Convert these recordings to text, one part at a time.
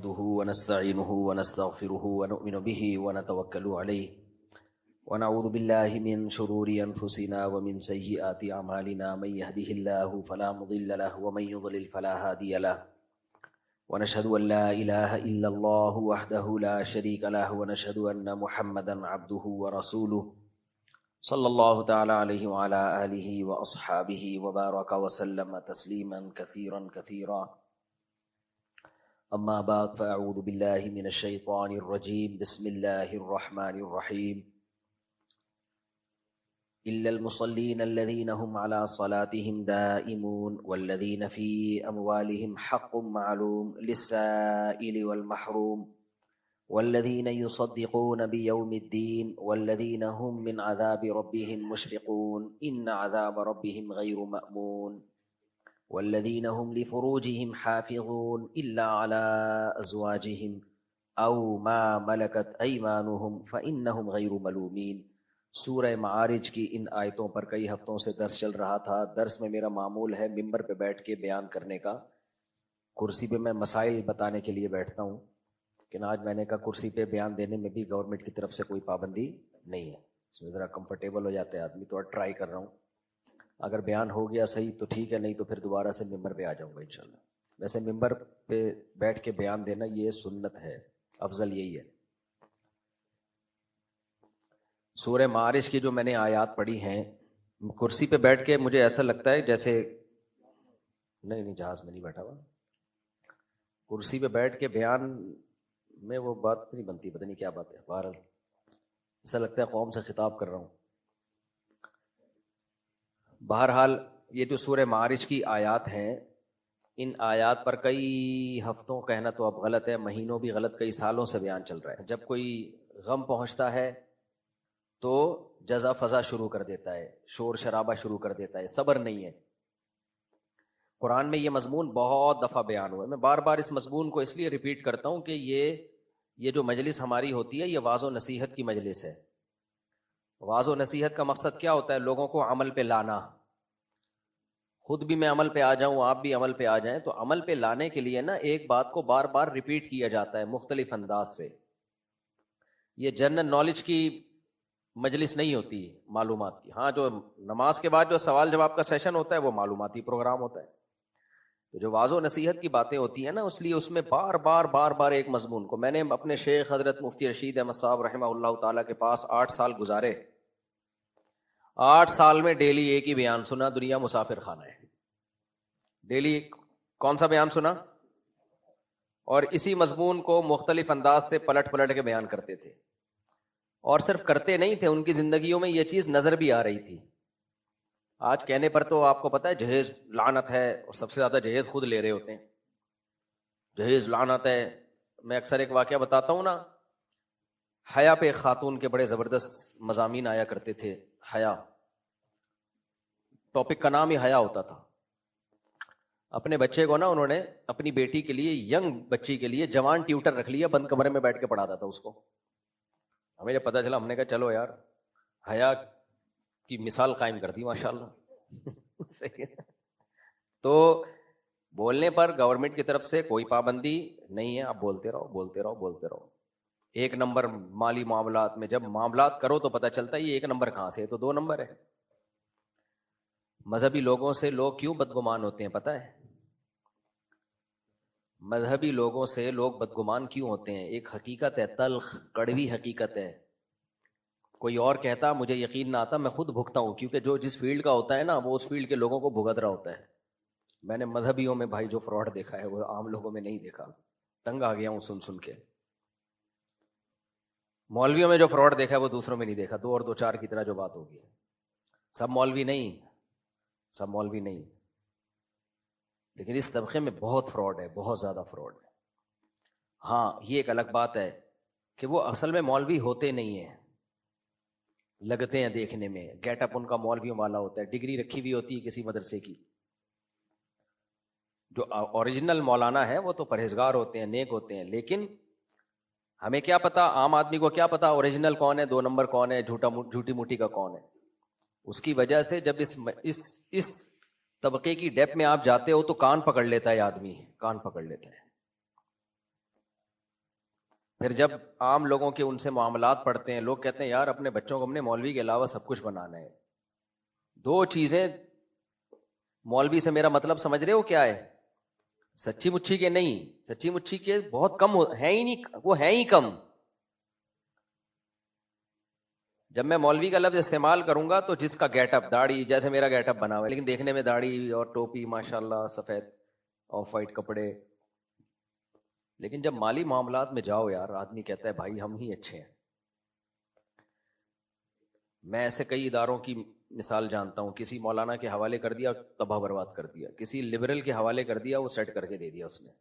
نحمده ونستعينه ونستغفره ونؤمن به ونتوكل عليه ونعوذ بالله من شرور أنفسنا ومن سيئات أعمالنا من يهده الله فلا مضل له ومن يضلل فلا هادي له ونشهد أن لا إله إلا الله وحده لا شريك له ونشهد أن محمدا عبده ورسوله صلی اللہ تعالی علیہ وعلى آلہ وأصحابہ وبارک وسلم تسلیما کثیرا کثیرا اما بعد فاعوذ باللہ من الشیطان الرجیم بسم اللہ الرحمن الرحیم إلا المصلين الذين هم على صلاتهم دائمون والذين في أموالهم حق معلوم للسائل والمحروم والذين يصدقون بيوم الدين والذين هم من عذاب ربهم مشفقون إن عذاب ربهم غير مأمون والذين هم لفروجهم حافظون إلا على أزواجهم أو ما ملكت أيمانهم فإنهم غير ملومين۔ سورہ معارج کی ان آیتوں پر کئی ہفتوں سے درس چل رہا تھا۔ درس میں میرا معمول ہے ممبر پہ بیٹھ کے بیان کرنے کا، کرسی پہ میں مسائل بتانے کے لیے بیٹھتا ہوں، لیکن آج میں نے کہا کرسی پہ بیان دینے میں بھی گورنمنٹ کی طرف سے کوئی پابندی نہیں ہے، اس میں ذرا کمفرٹیبل ہو جاتے ہیں آدمی، تو ٹرائی کر رہا ہوں، اگر بیان ہو گیا صحیح تو ٹھیک ہے، نہیں تو پھر دوبارہ سے ممبر پہ آ جاؤں گا انشاءاللہ۔ ویسے ممبر پہ بیٹھ کے بیان دینا یہ سنت ہے، افضل یہی ہے۔ سورہ معارج کی جو میں نے آیات پڑھی ہیں، کرسی پہ بیٹھ کے مجھے ایسا لگتا ہے جیسے نہیں جہاز میں نہیں بیٹھا ہوا، کرسی پہ بیٹھ کے بیان میں وہ بات نہیں بنتی، پتہ نہیں کیا بات ہے، بہرحال ایسا لگتا ہے قوم سے خطاب کر رہا ہوں۔ بہرحال یہ جو سورہ معارج کی آیات ہیں، ان آیات پر کئی ہفتوں کہنا تو اب غلط ہے، مہینوں بھی غلط، کئی سالوں سے بیان چل رہا ہے۔ جب کوئی غم پہنچتا ہے تو جزا فضا شروع کر دیتا ہے، شور شرابہ شروع کر دیتا ہے، صبر نہیں ہے۔ قرآن میں یہ مضمون بہت دفعہ بیان ہوا ہے، میں بار بار اس مضمون کو اس لیے ریپیٹ کرتا ہوں کہ یہ جو مجلس ہماری ہوتی ہے یہ واعظ و نصیحت کی مجلس ہے۔ واعظ و نصیحت کا مقصد کیا ہوتا ہے؟ لوگوں کو عمل پہ لانا۔ خود بھی میں عمل پہ آ جاؤں، آپ بھی عمل پہ آ جائیں، تو عمل پہ لانے کے لیے نا ایک بات کو بار بار ریپیٹ کیا جاتا ہے مختلف انداز سے۔ یہ جنرل نالج کی مجلس نہیں ہوتی معلومات کی، ہاں جو نماز کے بعد جو سوال جواب کا سیشن ہوتا ہے وہ معلوماتی پروگرام ہوتا ہے۔ تو جو واعظ و نصیحت کی باتیں ہوتی ہیں نا، اس لیے اس میں بار بار ایک مضمون کو میں نے اپنے شیخ حضرت مفتی رشید احمد صاحب رحمہ اللہ تعالیٰ کے پاس 8 سال گزارے، 8 سال میں ڈیلی ایک ہی بیان سنا، دنیا مسافر خانہ ہے۔ ڈیلی کون سا بیان سنا؟ اور اسی مضمون کو مختلف انداز سے پلٹ کے بیان کرتے تھے، اور صرف کرتے نہیں تھے، ان کی زندگیوں میں یہ چیز نظر بھی آ رہی تھی۔ آج کہنے پر تو آپ کو پتہ ہے جہیز لعنت ہے، اور سب سے زیادہ جہیز خود لے رہے ہوتے ہیں، جہیز لعنت ہے۔ میں اکثر ایک واقعہ بتاتا ہوں نا، حیا پہ ایک خاتون کے بڑے زبردست مضامین آیا کرتے تھے، حیا، ٹاپک کا نام ہی حیا ہوتا تھا۔ اپنے بچے کو نا انہوں نے اپنی بیٹی کے لیے، ینگ بچی کے لیے جوان ٹیوٹر رکھ لیا، بند کمرے میں بیٹھ کے پڑھاتا تھا اس کو۔ ہمیں جب پتہ چلا ہم نے کہا چلو یار، حیا کی مثال قائم کر دی ماشاءاللہ۔ صحیح ہے۔ تو بولنے پر گورنمنٹ کی طرف سے کوئی پابندی نہیں ہے، آپ بولتے رہو۔ ایک نمبر مالی معاملات میں جب معاملات کرو تو پتہ چلتا ہے یہ ایک نمبر کہاں سے ہے، تو 2 نمبر ہے۔ مذہبی لوگوں سے لوگ کیوں بدگمان ہوتے ہیں پتہ ہے؟ مذہبی لوگوں سے لوگ بدگمان کیوں ہوتے ہیں؟ ایک حقیقت ہے، تلخ کڑوی حقیقت ہے۔ کوئی اور کہتا مجھے یقین نہ آتا، میں خود بھگتا ہوں، کیونکہ جو جس فیلڈ کا ہوتا ہے نا وہ اس فیلڈ کے لوگوں کو بھگت رہا ہوتا ہے۔ میں نے مذہبیوں میں بھائی جو فراڈ دیکھا ہے وہ عام لوگوں میں نہیں دیکھا، تنگ آ گیا ہوں سن کے۔ مولویوں میں جو فراڈ دیکھا ہے وہ دوسروں میں نہیں دیکھا، 2 اور 2 4 کی طرح جو بات ہوگی۔ سب مولوی نہیں، لیکن اس طبقے میں بہت فراڈ ہے، بہت زیادہ فراڈ ہے۔ ہاں یہ ایک الگ بات ہے کہ وہ اصل میں مولوی ہوتے نہیں ہیں، لگتے ہیں دیکھنے میں، گیٹ اپ ان کا مولویوں والا ہوتا ہے، ڈگری رکھی ہوئی ہوتی ہے کسی مدرسے کی۔ جو اوریجنل مولانا ہے وہ تو پرہیزگار ہوتے ہیں، نیک ہوتے ہیں، لیکن ہمیں کیا پتا، عام آدمی کو کیا پتا اوریجنل کون ہے، 2 نمبر کون ہے، جھوٹی موٹی کا کون ہے۔ اس کی وجہ سے جب اس طبقے کی ڈیپ میں آپ جاتے ہو تو کان پکڑ لیتا ہے آدمی، کان پکڑ لیتا ہے۔ پھر جب عام لوگوں کے ان سے معاملات پڑھتے ہیں، لوگ کہتے ہیں یار اپنے بچوں کو ہم نے مولوی کے علاوہ سب کچھ بنانا ہے. دو چیزیں مولوی سے میرا مطلب سمجھ رہے ہو کیا ہے؟ سچی مچھی کے نہیں، سچی مچھی کے بہت کم ہیں ہی نہیں، وہ ہیں ہی کم. جب میں مولوی کا لفظ استعمال کروں گا تو جس کا گیٹ اپ، داڑھی، جیسے میرا گیٹ اپ بنا ہوا ہے لیکن دیکھنے میں داڑھی اور ٹوپی ماشاءاللہ سفید آف وائٹ کپڑے، لیکن جب مالی معاملات میں جاؤ یار آدمی کہتا ہے بھائی ہم ہی اچھے ہیں. میں ایسے کئی اداروں کی مثال جانتا ہوں، کسی مولانا کے حوالے کر دیا تباہ برباد کر دیا، کسی لبرل کے حوالے کر دیا وہ سیٹ کر کے دے دیا اس نے.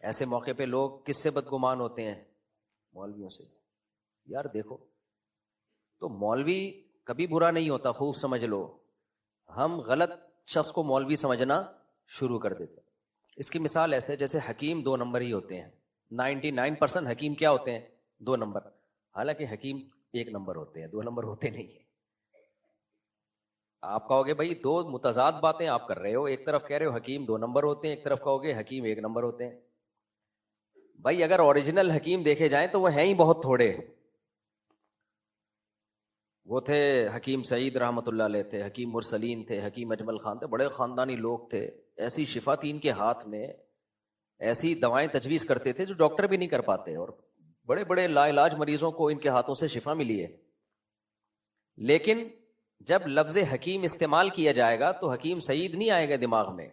ایسے موقع پہ لوگ کس سے بدگمان ہوتے ہیں؟ مولویوں سے. یار دیکھو تو مولوی کبھی برا نہیں ہوتا، خوب سمجھ لو. ہم غلط شخص کو مولوی سمجھنا شروع کر دیتے. اس کی مثال ایسے جیسے حکیم 2 نمبر ہی ہوتے ہیں. 99% حکیم کیا ہوتے ہیں؟ 2 نمبر. حالانکہ حکیم 1 نمبر ہوتے ہیں، 2 نمبر ہوتے نہیں ہیں. آپ کہو گے بھائی 2 متضاد باتیں آپ کر رہے ہو، ایک طرف کہہ رہے ہو حکیم 2 نمبر ہوتے ہیں، ایک طرف کہو گے حکیم 1 نمبر ہوتے ہیں. بھائی اگر اوریجنل حکیم دیکھے جائیں تو وہ ہیں ہی بہت تھوڑے. وہ تھے حکیم سعید رحمۃ اللہ علیہ تھے، حکیم مرسلین تھے، حکیم اجمل خان تھے، بڑے خاندانی لوگ تھے. ایسی شفا تھی ان کے ہاتھ میں، ایسی دوائیں تجویز کرتے تھے جو ڈاکٹر بھی نہیں کر پاتے، اور بڑے بڑے لا علاج مریضوں کو ان کے ہاتھوں سے شفا ملی ہے. لیکن جب لفظ حکیم استعمال کیا جائے گا تو حکیم سعید نہیں آئے گا دماغ میں.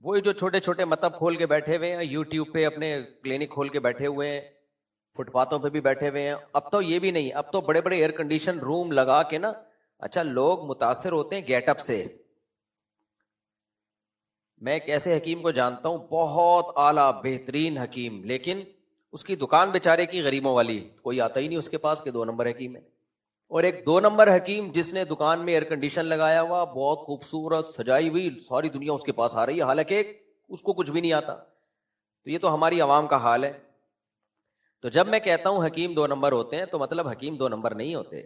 وہی جو چھوٹے چھوٹے مطب کھول کے بیٹھے ہوئے ہیں، یوٹیوب پہ اپنے کلینک کھول کے بیٹھے ہوئے ہیں، فٹ پاتھوں پہ بھی بیٹھے ہوئے ہیں. اب تو یہ بھی نہیں، اب تو بڑے بڑے ایئر کنڈیشن روم لگا کے نا. اچھا لوگ متاثر ہوتے ہیں گیٹ اپ سے. میں ایک ایسے حکیم کو جانتا ہوں، بہت اعلیٰ بہترین حکیم، لیکن اس کی دکان بیچارے کی غریبوں والی، کوئی آتا ہی نہیں اس کے پاس کہ 2 نمبر حکیم ہے. اور ایک 2 نمبر حکیم جس نے دکان میں ایئر کنڈیشن لگایا ہوا، بہت خوبصورت سجائی ہوئی، ساری دنیا اس کے پاس آ رہی ہے، حالانکہ اس کو کچھ بھی نہیں آتا. تو یہ تو ہماری عوام کا حال ہے. تو جب میں کہتا ہوں حکیم 2 نمبر ہوتے ہیں تو مطلب حکیم 2 نمبر نہیں ہوتے.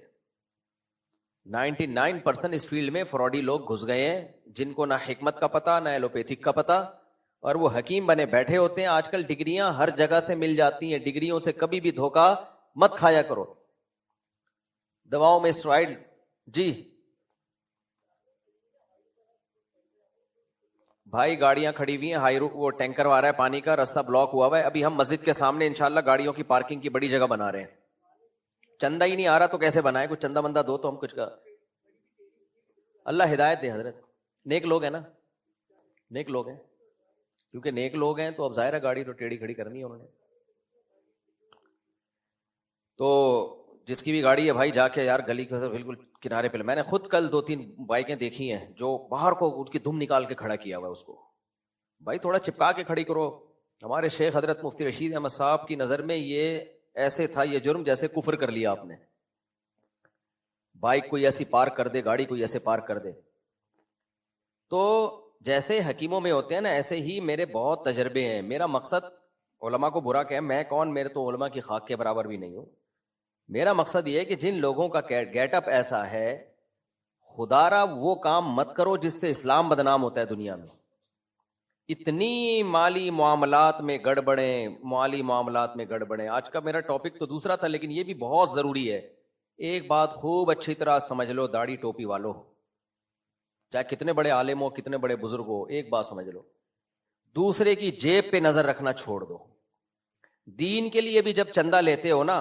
99% اس فیلڈ میں فراڈی لوگ گھس گئے ہیں، جن کو نہ حکمت کا پتہ نہ ایلوپیتھک کا پتہ، اور وہ حکیم بنے بیٹھے ہوتے ہیں. آج کل ڈگریاں ہر جگہ سے مل جاتی ہیں، ڈگریوں سے کبھی بھی دھوکہ مت کھایا کرو. دواؤں میں اسٹرائڈ جی بھائی گاڑیاں کھڑی ہوئی ہیں، وہ ٹینکر آ رہا ہے پانی کا، راستہ بلاک ہوا ہوا ہے. ابھی ہم مسجد کے سامنے انشاءاللہ گاڑیوں کی پارکنگ کی بڑی جگہ بنا رہے ہیں. چندہ ہی نہیں آ رہا تو کیسے بنائے؟ کچھ چندہ بندہ دو تو ہم کچھ کا. اللہ ہدایت دے حضرت. نیک لوگ ہیں نا، نیک لوگ ہیں، کیونکہ نیک لوگ ہیں تو اب ظاہر ہے گاڑی تو ٹیڑھی کھڑی کرنی ہے انہوں نے. تو جس کی بھی گاڑی ہے بھائی جا کے یار گلی کے بالکل کنارے پہ. میں نے خود کل 2-3 بائکیں دیکھی ہیں جو باہر کو اس کی دھم نکال کے کھڑا کیا ہوا ہے اس کو. بھائی تھوڑا چپکا کے کھڑی کرو. ہمارے شیخ حضرت مفتی رشید احمد صاحب کی نظر میں یہ ایسے تھا یہ جرم جیسے کفر کر لیا آپ نے. بائک کوئی ایسی پارک کر دے، گاڑی کوئی ایسے پارک کر دے. تو جیسے حکیموں میں ہوتے ہیں نا، ایسے ہی میرے بہت تجربے ہیں. میرا مقصد علماء کو برا کہ میں کون، میرے تو علماء کی خاک کے برابر بھی نہیں ہوں. میرا مقصد یہ ہے کہ جن لوگوں کا گیٹ اپ ایسا ہے، خدا را وہ کام مت کرو جس سے اسلام بدنام ہوتا ہے دنیا میں. اتنی مالی معاملات میں گڑبڑیں، مالی معاملات میں گڑبڑیں. آج کا میرا ٹاپک تو دوسرا تھا لیکن یہ بھی بہت ضروری ہے. ایک بات خوب اچھی طرح سمجھ لو داڑھی ٹوپی والو، چاہے کتنے بڑے عالم ہو، کتنے بڑے بزرگ ہو، ایک بات سمجھ لو، دوسرے کی جیب پہ نظر رکھنا چھوڑ دو. دین کے لیے بھی جب چندہ لیتے ہو نا،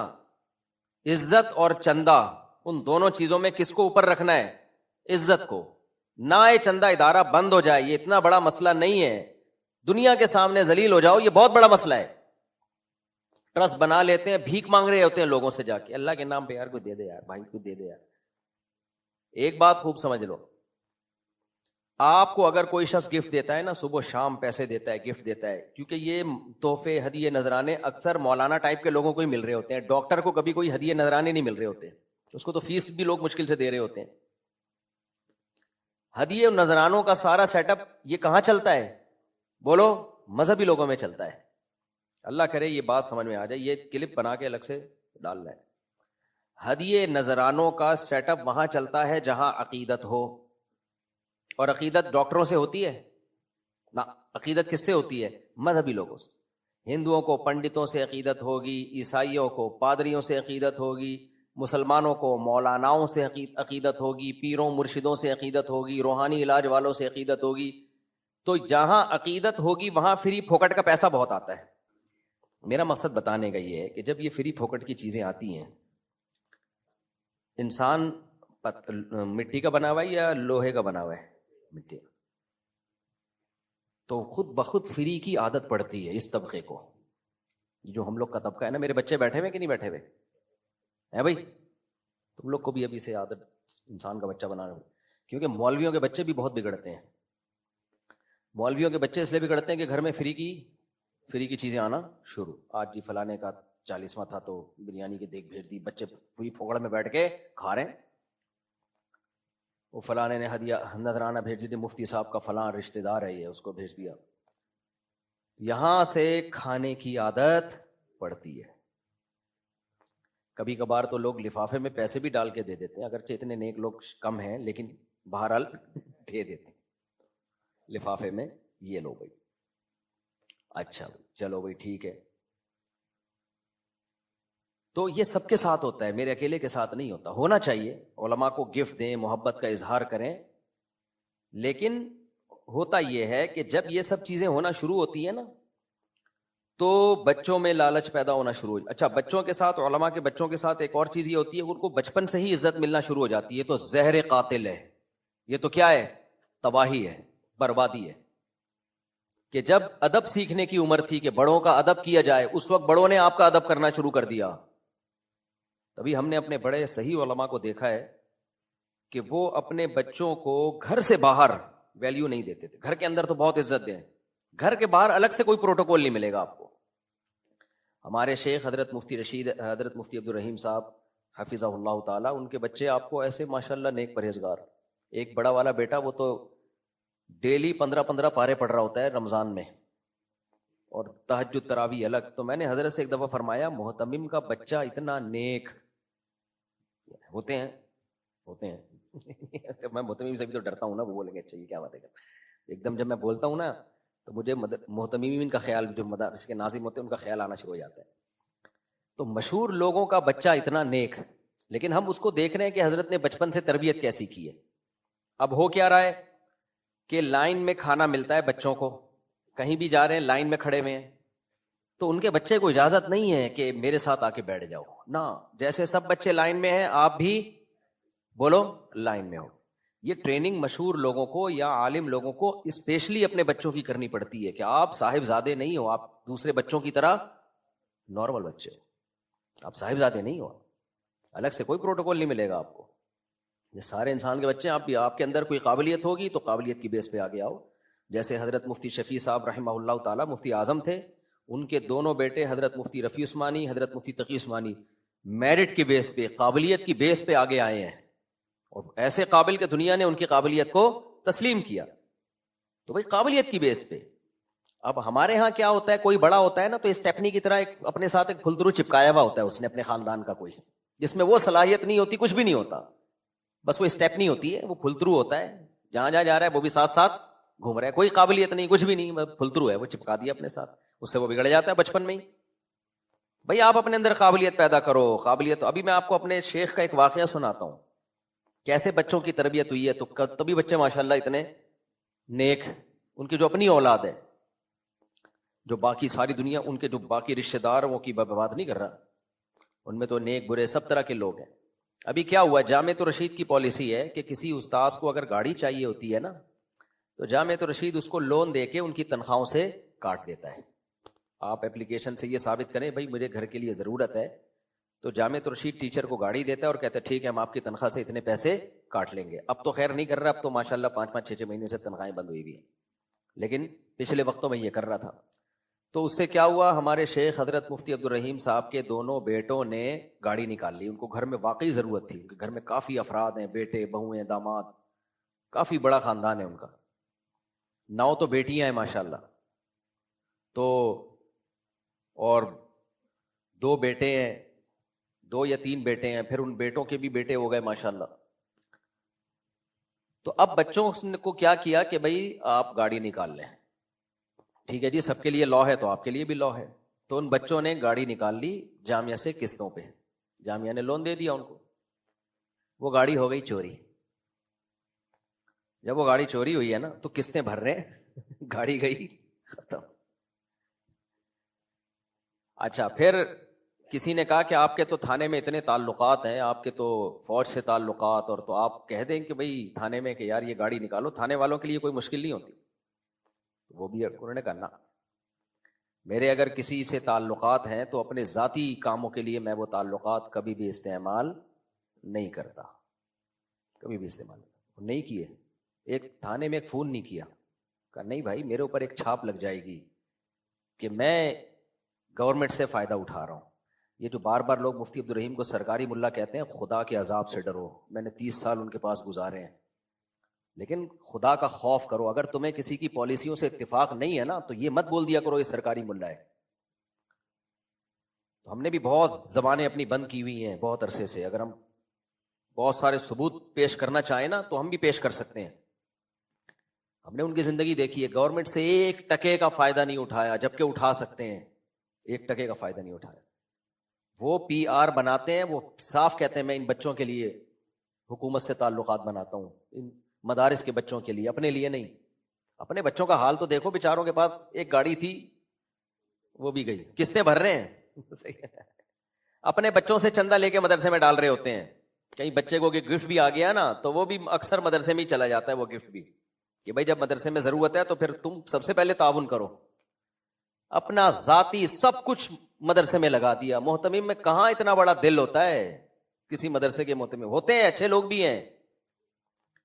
عزت اور چندہ ان دونوں چیزوں میں کس کو اوپر رکھنا ہے؟ عزت کو. نہ یہ چندہ ادارہ بند ہو جائے، یہ اتنا بڑا مسئلہ نہیں ہے. دنیا کے سامنے ذلیل ہو جاؤ، یہ بہت بڑا مسئلہ ہے. ٹرسٹ بنا لیتے ہیں، بھیک مانگ رہے ہوتے ہیں لوگوں سے جا کے، اللہ کے نام پہ یار کوئی دے دے یار، بھائی کوئی دے دے یار. ایک بات خوب سمجھ لو، آپ کو اگر کوئی شخص گفٹ دیتا ہے نا، صبح شام پیسے دیتا ہے، گفٹ دیتا ہے، کیونکہ یہ تحفے ہدیے نذرانے اکثر مولانا ٹائپ کے لوگوں کو ہی مل رہے ہوتے ہیں. ڈاکٹر کو کبھی کوئی ہدیے نذرانے نہیں مل رہے ہوتے، اس کو تو فیس بھی لوگ مشکل سے دے رہے ہوتے ہیں. ہدیے اور نذرانوں کا سارا سیٹ اپ یہ کہاں چلتا ہے؟ بولو، مذہبی لوگوں میں چلتا ہے. اللہ کرے یہ بات سمجھ میں آ جائے، یہ کلپ بنا کے الگ سے ڈالنا ہے. ہدیے نذرانوں کا سیٹ اپ وہاں چلتا ہے جہاں عقیدت ہو. اور عقیدت ڈاکٹروں سے ہوتی ہے؟ نہ، عقیدت کس سے ہوتی ہے؟ مذہبی لوگوں سے. ہندوؤں کو پنڈتوں سے عقیدت ہوگی، عیسائیوں کو پادریوں سے عقیدت ہوگی، مسلمانوں کو مولاناؤں سے عقیدت ہوگی، پیروں مرشدوں سے عقیدت ہوگی، روحانی علاج والوں سے عقیدت ہوگی. تو جہاں عقیدت ہوگی وہاں فری پھوکٹ کا پیسہ بہت آتا ہے. میرا مقصد بتانے کا یہ ہے کہ جب یہ فری پھوکٹ کی چیزیں آتی ہیں، انسان مٹی کا بنا ہوا ہے یا لوہے کا بنا ہوا ہے؟ مٹی کا. تو خود بخود فری کی عادت پڑتی ہے اس طبقے کو. جو ہم لوگ کا طبقہ ہے نا، میرے بچے بیٹھے ہوئے کہ نہیں بیٹھے ہوئے ہے بھائی؟ تم لوگ کو بھی ابھی سے عادت انسان کا بچہ بنانا، کیونکہ مولویوں کے بچے بھی بہت بگڑتے ہیں. مولویوں کے بچے اس لیے بگڑتے ہیں کہ گھر میں فری کی چیزیں آنا شروع. آج جی فلانے کا 40واں تھا تو بریانی کی دیگ بھیج دی، بچے پوری پھوکڑ میں بیٹھ کے کھا رہے ہیں. وہ فلانے نے ہدیہ نذرانہ بھیج دی، مفتی صاحب کا فلاں رشتہ دار ہے یہ، اس کو بھیج دیا. یہاں سے کھانے کی عادت پڑتی ہے. کبھی کبھار تو لوگ لفافے میں پیسے بھی ڈال کے دے دیتے ہیں، اگرچہ اتنے نیک لوگ کم ہیں لیکن بہرحال دے دیتے ہیں لفافے میں. یہ لو بھائی، اچھا چلو بھائی ٹھیک ہے. تو یہ سب کے ساتھ ہوتا ہے، میرے اکیلے کے ساتھ نہیں ہوتا. ہونا چاہیے علماء کو گفٹ دیں، محبت کا اظہار کریں، لیکن ہوتا یہ ہے کہ جب یہ سب چیزیں ہونا شروع ہوتی ہیں نا تو بچوں میں لالچ پیدا ہونا شروع ہو. اچھا، بچوں کے ساتھ، علماء کے بچوں کے ساتھ ایک اور چیز یہ ہوتی ہے، ان کو بچپن سے ہی عزت ملنا شروع ہو جاتی ہے. تو زہر قاتل ہے یہ، تو کیا ہے؟ تباہی ہے، بربادی ہے. کہ جب ادب سیکھنے کی عمر تھی کہ بڑوں کا ادب کیا جائے، اس وقت بڑوں نے آپ کا ادب کرنا شروع کر دیا. تبھی ہم نے اپنے بڑے صحیح علماء کو دیکھا ہے کہ وہ اپنے بچوں کو گھر سے باہر ویلیو نہیں دیتے تھے. گھر کے اندر تو بہت عزت دیں، گھر کے باہر الگ سے کوئی پروٹوکول نہیں ملے گا آپ کو. ہمارے شیخ حضرت مفتی رشید، حضرت مفتی عبدالرحیم صاحب حفظہ اللہ تعالی، ان کے بچے آپ کو ایسے ماشاءاللہ نیک پرہیزگار. ایک بڑا والا بیٹا وہ تو ڈیلی 15 پارے پڑھ رہا ہوتا ہے رمضان میں، اور تہجد تراویح الگ. تو میں نے حضرت سے ایک دفعہ فرمایا، محتمم کا بچہ اتنا نیک ہوتے ہیں میں محتمم سے بھی تو ڈرتا ہوں نا، وہ بولیں گے اچھا یہ کیا بات ہے. ایک دم جب میں بولتا ہوں نا تو مجھے محتممین کا خیال، جو مدارس کے ناظم ہوتے ہیں ان کا خیال آنا شروع ہو جاتا ہے. تو مشہور لوگوں کا بچہ اتنا نیک، لیکن ہم اس کو دیکھ رہے ہیں کہ حضرت نے بچپن سے تربیت کیسی کی ہے. اب ہو کیا رہا ہے کہ لائن میں کھانا ملتا ہے بچوں کو، کہیں بھی جا رہے ہیں لائن میں کھڑے ہوئے ہیں، تو ان کے بچے کو اجازت نہیں ہے کہ میرے ساتھ آ کے بیٹھ جاؤ نا. جیسے سب بچے لائن میں ہیں آپ بھی بولو لائن میں ہو. یہ ٹریننگ مشہور لوگوں کو یا عالم لوگوں کو اسپیشلی اپنے بچوں کی کرنی پڑتی ہے کہ آپ صاحب زادے نہیں ہو، آپ دوسرے بچوں کی طرح نارمل بچے ہو، آپ صاحب زادے نہیں ہو. الگ سے کوئی پروٹوکول نہیں ملے گا آپ کو. یہ سارے انسان کے بچے ہیں، آپ بھی، آپ کے اندر کوئی قابلیت ہوگی تو قابلیت کی بیس پہ آگے آؤ. جیسے حضرت مفتی شفیع صاحب رحمہ اللہ تعالی مفتی اعظم تھے، ان کے دونوں بیٹے حضرت مفتی رفیع عثمانی، حضرت مفتی تقی عثمانی، میرٹ کی بیس پہ، قابلیت کی بیس پہ آگے آئے ہیں، اور ایسے قابل کہ دنیا نے ان کی قابلیت کو تسلیم کیا. تو بھائی قابلیت کی بیس پہ. اب ہمارے ہاں کیا ہوتا ہے، کوئی بڑا ہوتا ہے نا تو اسٹیپنی کی طرح ایک اپنے ساتھ ایک پھلدرو چپکایا ہوا ہوتا ہے اس نے اپنے خاندان کا، کوئی جس میں وہ صلاحیت نہیں ہوتی، کچھ بھی نہیں ہوتا، بس وہ اسٹیپنی ہوتی ہے، وہ پھلدرو ہوتا ہے، جہاں جہاں جا رہا ہے وہ بھی ساتھ ساتھ گھوم رہا ہے، کوئی قابلیت نہیں، کچھ بھی نہیں، پھلدرو ہے، وہ چپکا دیا اپنے ساتھ، اس سے وہ بگڑ جاتا ہے بچپن میں ہی. بھائی آپ اپنے اندر قابلیت پیدا کرو. قابلیت، ابھی میں آپ کو اپنے شیخ کا ایک واقعہ سناتا ہوں کیسے بچوں کی تربیت ہوئی ہے. تو تبھی بچے ماشاءاللہ اتنے نیک، ان کی جو اپنی اولاد ہے، جو باقی ساری دنیا، ان کے جو باقی رشتہ دار وہ کی بات نہیں کر رہا، ان میں تو نیک برے سب طرح کے لوگ ہیں. ابھی کیا ہوا، جامعۃ الرشید کی پالیسی ہے کہ کسی استاذ کو اگر گاڑی چاہیے ہوتی ہے نا تو جامعۃ الرشید اس کو لون دے کے ان کی تنخواہوں سے کاٹ دیتا ہے. آپ اپلیکیشن سے یہ ثابت کریں بھائی مجھے گھر کے لیے ضرورت ہے، تو جامعۃ الرشید ٹیچر کو گاڑی دیتا ہے اور کہتا ہے ٹھیک ہے ہم آپ کی تنخواہ سے اتنے پیسے کاٹ لیں گے. اب تو خیر نہیں کر رہا، اب تو ماشاءاللہ 5 6 مہینے سے تنخواہیں بند ہوئی بھی ہیں، لیکن پچھلے وقتوں میں یہ کر رہا تھا. تو اس سے کیا ہوا، ہمارے شیخ حضرت مفتی عبدالرحیم صاحب کے دونوں بیٹوں نے گاڑی نکال لی. ان کو گھر میں واقعی ضرورت تھی، گھر میں کافی افراد ہیں، بیٹے بہویں داماد، کافی بڑا خاندان ہے ان کا، 9 تو بیٹیاں ہیں ماشاءاللہ، تو اور 2 بیٹے ہیں، 2 یا 3 بیٹے ہیں، پھر ان بیٹوں کے بھی بیٹے ہو گئے ماشاءاللہ. تو اب بچوں کو کیا کیا کہ بھائی آپ گاڑی نکال لیں. ٹھیک ہے جی، سب کے لیے لا ہے تو آپ کے لیے بھی لا ہے. تو ان بچوں نے گاڑی نکال لی جامعہ سے قسطوں پہ، جامعہ نے لون دے دیا ان کو، وہ گاڑی ہو گئی چوری. جب وہ گاڑی چوری ہوئی ہے نا تو قسطیں بھر رہے ہیں، گاڑی گئی ختم. اچھا، پھر کسی نے کہا کہ آپ کے تو تھانے میں اتنے تعلقات ہیں، آپ کے تو فوج سے تعلقات، اور تو آپ کہہ دیں کہ بھئی تھانے میں کہ یار یہ گاڑی نکالو، تھانے والوں کے لیے کوئی مشکل نہیں ہوتی. وہ بھی انہوں نے کہا نا، میرے اگر کسی سے تعلقات ہیں تو اپنے ذاتی کاموں کے لیے میں وہ تعلقات کبھی بھی استعمال نہیں کرتا، کبھی بھی استعمال نہیں کیے. ایک تھانے میں ایک فون نہیں کیا، کہا نہیں بھائی میرے اوپر ایک چھاپ لگ جائے گی کہ میں گورنمنٹ سے فائدہ اٹھا رہا ہوں. یہ جو بار بار لوگ مفتی عبدالرحیم کو سرکاری ملا کہتے ہیں، خدا کے عذاب سے ڈرو. میں نے 30 سال ان کے پاس گزارے ہیں، لیکن خدا کا خوف کرو. اگر تمہیں کسی کی پالیسیوں سے اتفاق نہیں ہے نا تو یہ مت بول دیا کرو یہ سرکاری ملا ہے. تو ہم نے بھی بہت زبانیں اپنی بند کی ہوئی ہیں بہت عرصے سے. اگر ہم بہت سارے ثبوت پیش کرنا چاہیں نا تو ہم بھی پیش کر سکتے ہیں. ہم نے ان کی زندگی دیکھی ہے، گورنمنٹ سے 1 ٹکے کا فائدہ نہیں اٹھایا، جبکہ اٹھا سکتے ہیں. 1 ٹکے کا فائدہ نہیں اٹھایا. وہ پی آر بناتے ہیں، وہ صاف کہتے ہیں میں ان بچوں کے لیے حکومت سے تعلقات بناتا ہوں، ان مدارس کے بچوں کے لیے، اپنے لیے نہیں. اپنے بچوں کا حال تو دیکھو، بیچاروں کے پاس ایک گاڑی تھی وہ بھی گئی، قسطیں بھر رہے ہیں. اپنے بچوں سے چندہ لے کے مدرسے میں ڈال رہے ہوتے ہیں. کہیں بچے کو گفٹ بھی آ گیا نا تو وہ بھی اکثر مدرسے میں ہی چلا جاتا ہے وہ گفٹ بھی، کہ بھائی جب مدرسے میں ضرورت ہے تو پھر تم سب سے پہلے تعاون کرو. اپنا ذاتی سب کچھ مدرسے میں لگا دیا. محتمم میں کہاں اتنا بڑا دل ہوتا ہے کسی مدرسے کے محتمم؟ ہوتے ہیں، اچھے لوگ بھی ہیں.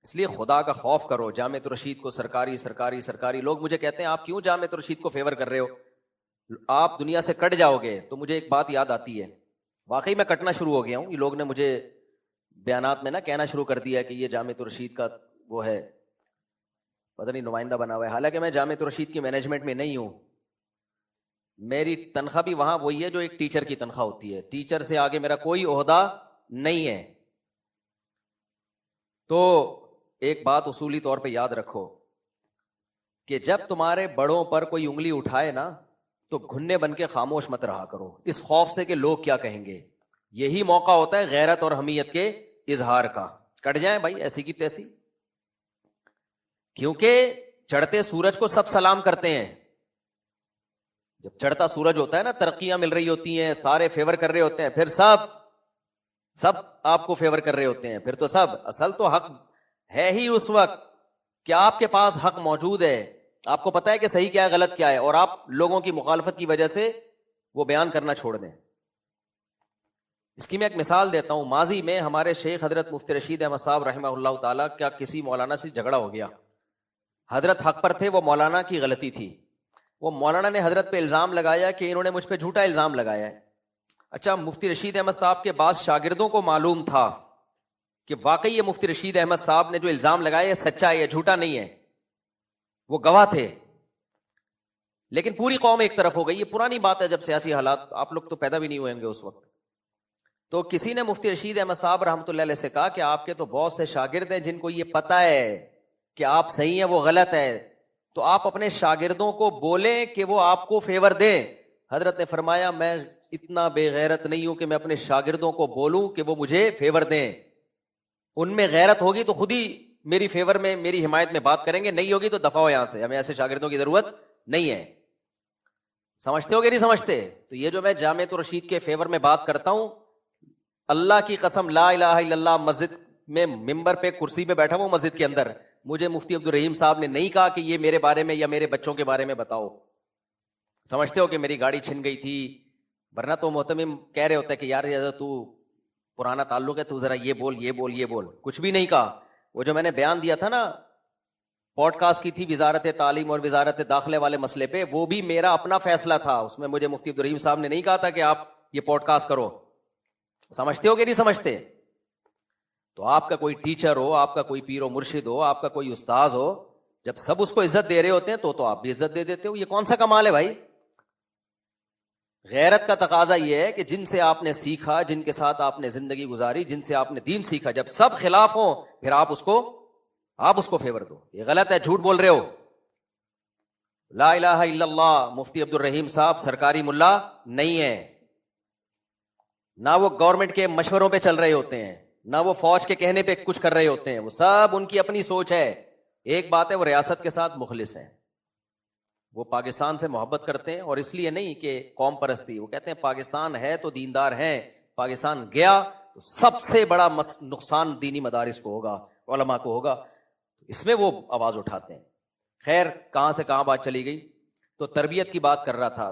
اس لیے خدا کا خوف کرو. جامعۃ الرشید کو سرکاری سرکاری سرکاری، لوگ مجھے کہتے ہیں آپ کیوں جامعۃ الرشید کو فیور کر رہے ہو، آپ دنیا سے کٹ جاؤ گے. تو مجھے ایک بات یاد آتی ہے، واقعی میں کٹنا شروع ہو گیا ہوں. یہ لوگ نے مجھے بیانات میں نا کہنا شروع کر دیا کہ یہ جامعۃ الرشید کا وہ ہے، پتہ نہیں نمائندہ بنا ہوا ہے. حالانکہ میں جامعۃ الرشید کی مینجمنٹ میں نہیں ہوں. میری تنخواہ بھی وہاں وہی ہے جو ایک ٹیچر کی تنخواہ ہوتی ہے. ٹیچر سے آگے میرا کوئی عہدہ نہیں ہے. تو ایک بات اصولی طور پہ یاد رکھو کہ جب تمہارے بڑوں پر کوئی انگلی اٹھائے نا تو گھنے بن کے خاموش مت رہا کرو، اس خوف سے کہ لوگ کیا کہیں گے. یہی موقع ہوتا ہے غیرت اور حمیت کے اظہار کا. کٹ جائیں بھائی ایسی کی تیسی، کیونکہ چڑھتے سورج کو سب سلام کرتے ہیں. جب چڑھتا سورج ہوتا ہے نا، ترقیاں مل رہی ہوتی ہیں، سارے فیور کر رہے ہوتے ہیں، پھر سب آپ کو فیور کر رہے ہوتے ہیں. پھر تو سب، اصل تو حق ہے ہی اس وقت کہ آپ کے پاس حق موجود ہے، آپ کو پتا ہے کہ صحیح کیا ہے غلط کیا ہے، اور آپ لوگوں کی مخالفت کی وجہ سے وہ بیان کرنا چھوڑ دیں. اس کی میں ایک مثال دیتا ہوں. ماضی میں ہمارے شیخ حضرت مفتی رشید احمد صاحب رحمہ اللہ تعالیٰ کا کسی مولانا سے جھگڑا ہو گیا. حضرت حق پر تھے، وہ مولانا کی غلطی تھی. وہ مولانا نے حضرت پہ الزام لگایا کہ انہوں نے مجھ پہ جھوٹا الزام لگایا ہے. اچھا، مفتی رشید احمد صاحب کے بعض شاگردوں کو معلوم تھا کہ واقعی یہ مفتی رشید احمد صاحب نے جو الزام لگایا ہے سچا ہے، یہ جھوٹا نہیں ہے. وہ گواہ تھے. لیکن پوری قوم ایک طرف ہو گئی. یہ پرانی بات ہے، جب سیاسی حالات، آپ لوگ تو پیدا بھی نہیں ہوئیں گے اس وقت. تو کسی نے مفتی رشید احمد صاحب رحمۃ اللہ علیہ سے کہا کہ آپ کے تو بہت سے شاگرد ہیں جن کو یہ پتہ ہے کہ آپ صحیح ہیں وہ غلط ہے، تو آپ اپنے شاگردوں کو بولیں کہ وہ آپ کو فیور دیں. حضرت نے فرمایا میں اتنا بے غیرت نہیں ہوں کہ میں اپنے شاگردوں کو بولوں کہ وہ مجھے فیور دیں. ان میں غیرت ہوگی تو خود ہی میری فیور میں، میری حمایت میں بات کریں گے، نہیں ہوگی تو دفع ہو یہاں سے، ہمیں ایسے شاگردوں کی ضرورت نہیں ہے. سمجھتے ہو کہ نہیں سمجھتے؟ تو یہ جو میں جامعۃ الرشید کے فیور میں بات کرتا ہوں، اللہ کی قسم لا الہ الا اللہ، مسجد میں ممبر پہ کرسی پہ بیٹھا ہوں مسجد کے اندر، مجھے مفتی عبدالرحیم صاحب نے نہیں کہا کہ یہ میرے بارے میں یا میرے بچوں کے بارے میں بتاؤ. سمجھتے ہو کہ میری گاڑی چھن گئی تھی، ورنہ تو محتمم کہہ رہے ہوتے کہ یار تو پرانا تعلق ہے، تو ذرا یہ بول یہ بول یہ بول. کچھ بھی نہیں کہا. وہ جو میں نے بیان دیا تھا نا، پوڈ کاسٹ کی تھی وزارت تعلیم اور وزارت داخلے والے مسئلے پہ، وہ بھی میرا اپنا فیصلہ تھا. اس میں مجھے مفتی عبدالرحیم صاحب نے نہیں کہا تھا کہ آپ یہ پوڈ کاسٹ کرو. سمجھتے ہو کہ نہیں سمجھتے؟ تو آپ کا کوئی ٹیچر ہو، آپ کا کوئی پیر و مرشد ہو، آپ کا کوئی استاذ ہو، جب سب اس کو عزت دے رہے ہوتے ہیں تو آپ بھی عزت دے دیتے ہو. یہ کون سا کمال ہے بھائی؟ غیرت کا تقاضا یہ ہے کہ جن سے آپ نے سیکھا، جن کے ساتھ آپ نے زندگی گزاری، جن سے آپ نے دین سیکھا، جب سب خلاف ہوں پھر آپ اس کو فیور دو. یہ غلط ہے، جھوٹ بول رہے ہو. لا الہ الا اللہ مفتی عبد الرحیم صاحب سرکاری ملا نہیں ہے، نہ وہ گورنمنٹ کے مشوروں پہ چل رہے ہوتے ہیں، نہ وہ فوج کے کہنے پہ کچھ کر رہے ہوتے ہیں، وہ سب ان کی اپنی سوچ ہے۔ ایک بات ہے، وہ ریاست کے ساتھ مخلص ہیں، وہ پاکستان سے محبت کرتے ہیں، اور اس لیے نہیں کہ قوم پرستی، وہ کہتے ہیں پاکستان ہے تو دیندار ہیں، پاکستان گیا تو سب سے بڑا نقصان دینی مدارس کو ہوگا، علماء کو ہوگا، اس میں وہ آواز اٹھاتے ہیں۔ خیر، کہاں سے کہاں بات چلی گئی، تو تربیت کی بات کر رہا تھا۔